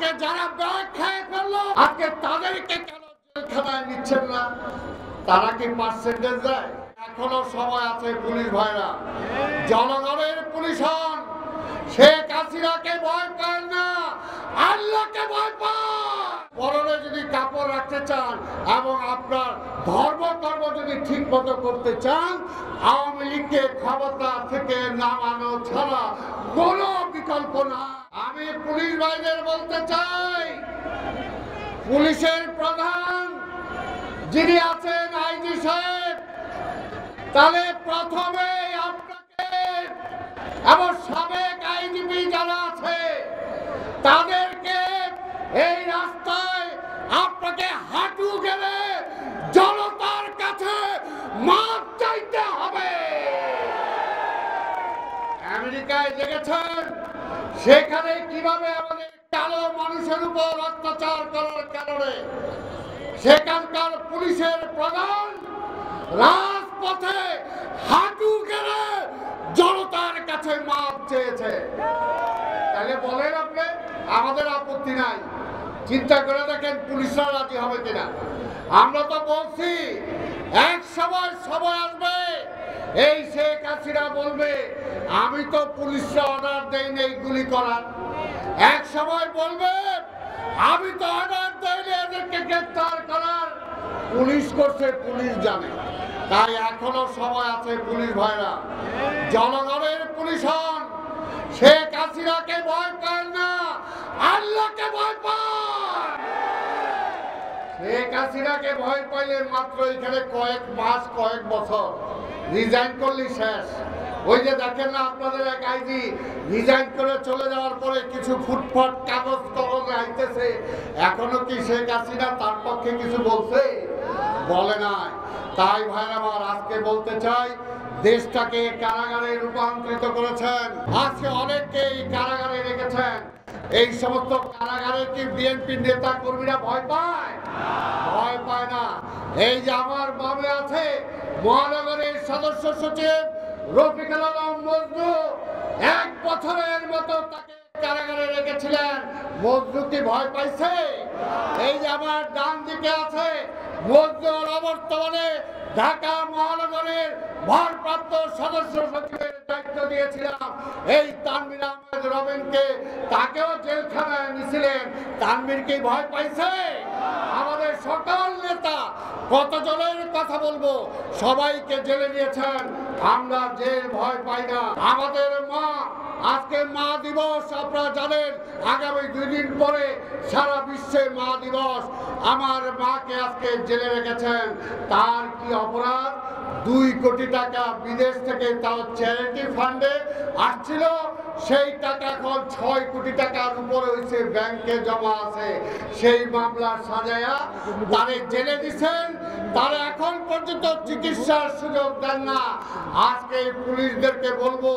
আজকে যারা ব্যাগ খেয়ে ফেললো আজকে তাদেরকে কেন জেলখানায় নিচ্ছেন না? তারা কি পার্সেন্টেজ দেয়? এখনো সময় আছে পুলিশ ভাইরা, জনগণের পুলিশ হন। শেখ হাসিনাকে ভয় পান না, আল্লাহকে ভয় পান। পরনে যদি কাপড় রাখতে চান এবং আপনার ধর্মকর্ম যদি ঠিক মতো করতে চান, আওয়ামী লীগকে ক্ষমতা থেকে নামানো ছাড়া কোনো বিকল্প না। আমি পুলিশ ভাইদের বলতে চাই, পুলিশের প্রধান যিনি আছেন আইজি সাহেব, তাহলে প্রথমে আপনাকে এবং সাবেক আইজিপি যারা আছে তাদেরকে এই রাস্তায় আপনাকে হাঁটু গেলে জনতার কাছে মাপ চাইতে হবে। আমেরিকায় দেখেছেন সেখানে কিভাবে আমাদের কালো মানুষের উপর অত্যাচার করার কারণে সেখানকার পুলিশের প্রধান রাজপথে হাঁটু গেলে জনতার কাছে মাপ চেয়েছে। তাহলে বলেন আপনি, আমাদের আপত্তি নাই, চিন্তা করে দেখেন পুলিশরা রাজি হবে কিনা। আমরা তো বলছি এক সময় আসবে এই শেখ হাসিনা বলবে আমি তো পুলিশরা অর্ডার দেই নেই গুলি করার। এক সময় বলবে আমি তো অর্ডার দেইনি এদেরকে গ্রেফতার করার, পুলিশ করছে, পুলিশ জানে। তাই এখনো সময় আছে পুলিশ ভাইরা, জনগণের পুলিশ হন। শেখ হাসিনাকে ভয় পান না, আল্লাহকে ভয় পান। শেখ হাসিনাকে ভয় পাইলে মাত্র এখানে কয়েক মাস কয়েক বছর, রিজাইন করলি শেষ। ওই যে দেখেন না আপনাদের এক আইজি রিজাইন করে চলে যাওয়ার পরে কিছু ফুটফাট কাগজ কলমে আইতেছে, এখনো কি শেখ হাসিনা তার পক্ষে কিছু বলছে? বলে নাই। তাই ভাই আমার আজকে বলতে চাই, দেশটাকে কারাগারে রূপান্তরিত করেছেন, আজকে অনেককেই কারাগারে রেখেছেন। এই সমস্ত কারাগারে কি বিএনপি নেতা কর্মীরা ভয় পায়? ভয় পায় না। এই যে আমার বামে আছে মহানগরের সদস্য সচিব রফিকুল আলম মজনু, 1 বছরের মতো তাকে কারাগারে রেখেছিলেন। মজনু কি ভয় পাইছে? এই যে আমার ডান দিকে আছে মজনুর অবর্তমানে ঢাকা মহানগরের ভারপ্রাপ্ত সদস্য সচিবের দায়িত্ব দিয়েছিলাম এই তানভীর আহমেদ রবিনকে, তাকেও জেলখানায় নিয়েছিলেন। তানভীর কি ভয় পাইছে? আমাদের সকল নেতা, কতজনের কথা বলবো, সবাইকে জেলে নিয়েছেন, আমরা জেল ভয় পাই না। আমাদের মা, আজকে মা দিবস, আপনারা জানেন আগামী 2 দিন পরে সারা বিশ্বে মা দিবস। আমার মাকে আজকে জেলে রেখেছেন, তার কি অপরাধ? 2 কোটি টাকা বিদেশ থেকে তাও চ্যারিটি ফান্ডে আসছিল, সেই টাকা এখন 6 কোটি টাকার উপরে হয়েছে, ব্যাংকে জমা আছে। সেই মামলা সাজায়া তারে জেলে দিচ্ছেন, তারা এখন পর্যন্ত চিকিৎসার সুযোগ দেন না। আজকে পুলিশদেরকে বলবো,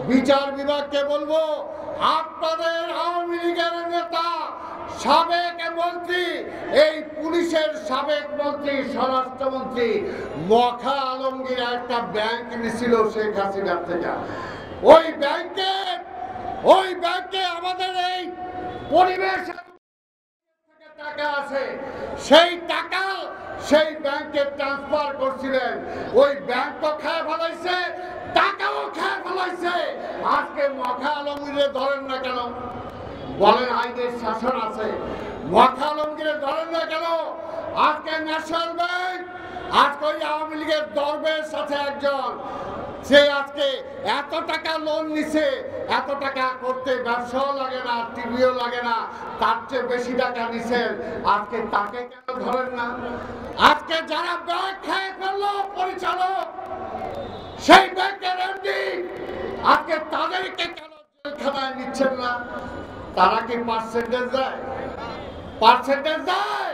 বিচার বিভাগকে বলবো, আপনাদের আওয়ামী লীগের নেতা সাবেক মন্ত্রী, এই পুলিশের সাবেক মন্ত্রী স্বরাষ্ট্রমন্ত্রী মখা আলমগীর একটা ব্যাংক নিছিল শেখ হাসিনার থেকে। ওই ব্যাংকে আমাদের এই পরিবেশ টাকা আছে, সেই টাকা সেই ব্যাংকে ট্রান্সফার করছিলেন। ওই ব্যাংক তো খেয়ে ফেলাইছে, টাকাও খেয়ে ফেলাইছে। আজকে মখা আলমগীরে ধরেন না কেন? বলেন আইনের শাসন আছে, মখা আলমগীরে ধরেন না কেন? আজকে ন্যাশনাল ব্যাংক, আজকে ওই আওয়ামী লীগের দরবেশ সাথে একজন, সে আজকে এত টাকা লোন নিছে, এত টাকা করতে ব্যবসাও লাগে না, টিভিও লাগে না, তার চেয়ে বেশি টাকা নিছেন, আজকে তাকে কেন ধরেন না? আজকে যারা ব্যাংক খেয়ে ফেললো পরিচালক, সেই ব্যাংকের এমডি, আজকে তাদেরকে কেন জেলখানায় নিচ্ছেন না? তারা কি পার্সেন্টেজ দেয়? পার্সেন্টেজ দেয়?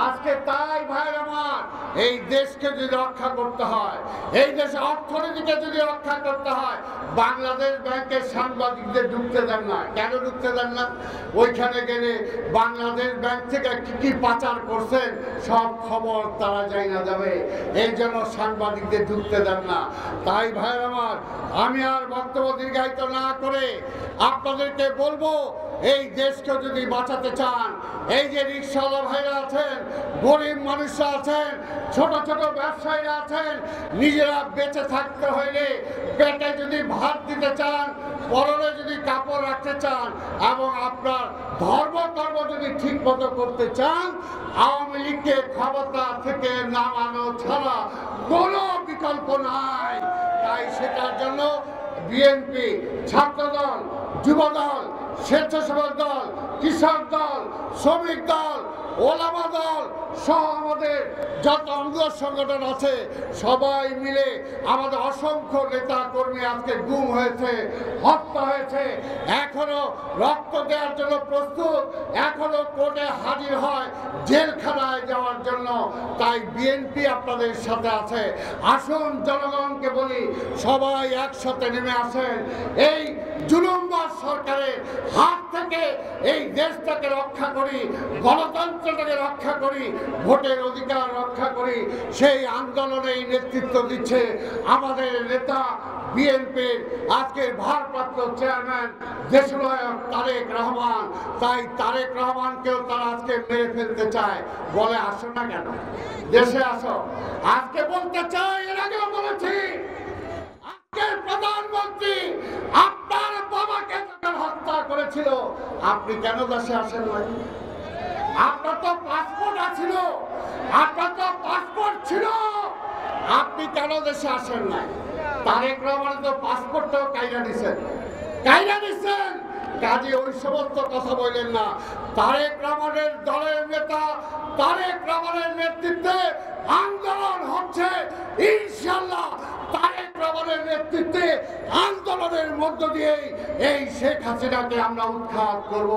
আজকে তাই ভাই আমার, এই দেশকে যদি রক্ষা করতে হয়, এই দেশের অর্থনীতিকে যদি রক্ষা করতে হয়, বাংলাদেশ ব্যাংকের সাংবাদিকদের ঢুকতে দেন না। কেন ঢুকতে দেন না? ওইখানে গেলে বাংলাদেশ ব্যাংক থেকে কি কি পাচার করছেন সব খবর তারা জানা যাবে, এই জন্য সাংবাদিকদের ঢুকতে দেন না। তাই ভাই আমার, আমি আর বক্তব্য দীর্ঘায়িত না করে আপনাদেরকে বলবো, এই দেশকে যদি বাঁচাতে চান, এই যে রিক্সাওয়ালা ভাইরা আছেন, গরিব মানুষরা আছেন, ছোট ছোট ব্যবসায়ীরা আছেন, নিজেরা বেঁচে থাকতে হইলে পেটে যদি ভাত দিতে চান, পরনে যদি কাপড় রাখতে চান এবং আপনার ধর্মকর্ম যদি ঠিক মতো করতে চান, আওয়ামী লীগকে ক্ষমতা থেকে নামানো ছাড়া কোনো বিকল্প নাই। তাই সেটার জন্য বিএনপি, ছাত্রদল, যুবদল, স্বেচ্ছাসেবক দল, কৃষক দল, শ্রমিক দল, ওলামা দল সহ আমাদের যত অঙ্গ সংগঠন আছে সবাই মিলে আমাদের অসংখ্য নেতা কর্মী আজকে গুম হয়েছে, হত্যা হয়েছে, এখনো রক্ত দেওয়ার জন্য প্রস্তুত, এখনো কোর্টে হাজির হয় জেলখানায় যাওয়ার জন্য। তাই বিএনপি আপনাদের সাথে আছে। আসুন জনগণকে বলি, সবাই একসাথে নেমে আসেন, এই জুলুমবাজ সরকারের হাত থেকে এই দেশটাকে রক্ষা করি, গণতন্ত্রটাকে রক্ষা করি, ভোটের অধিকার রক্ষা করি। সেই আন্দোলনেই নেতৃত্ব দিচ্ছে আমাদের নেতা বিএনপির আজকের ভারপ্রাপ্ত চেয়ারম্যান দেশনায়ক তারেক রহমান। তাই তারেক রহমানকেও তারা আজকে মেরে ফেলতে চায়। বলে আসো না কেন, দেশে আসো। আজকে বলতে চাই, এর আগেও বলেছি, আজকের প্রধানমন্ত্রী আপনার বাবাকে যখন হত্যা করেছিল, আপনি কেন দেশে আসেন নাই? আপনার তো পাসপোর্ট ছিল, আপনার তো পাসপোর্ট ছিল, আপনি কেন দেশে আসেন নাই? তারেক রহমানের তো পাসপোর্টটাও কাইরা দিচ্ছেন। কাজে ওই সমস্ত কথা বললেন না। তারেক রহমানের দলের নেতা, তারেক রহমানের নেতৃত্বে আন্দোলন হচ্ছে। ইনশাআল্লাহ তারেক রহমানের নেতৃত্বে আন্দোলনের মধ্য দিয়েই এই শেখ হাসিনাকে আমরা উৎখাত করব।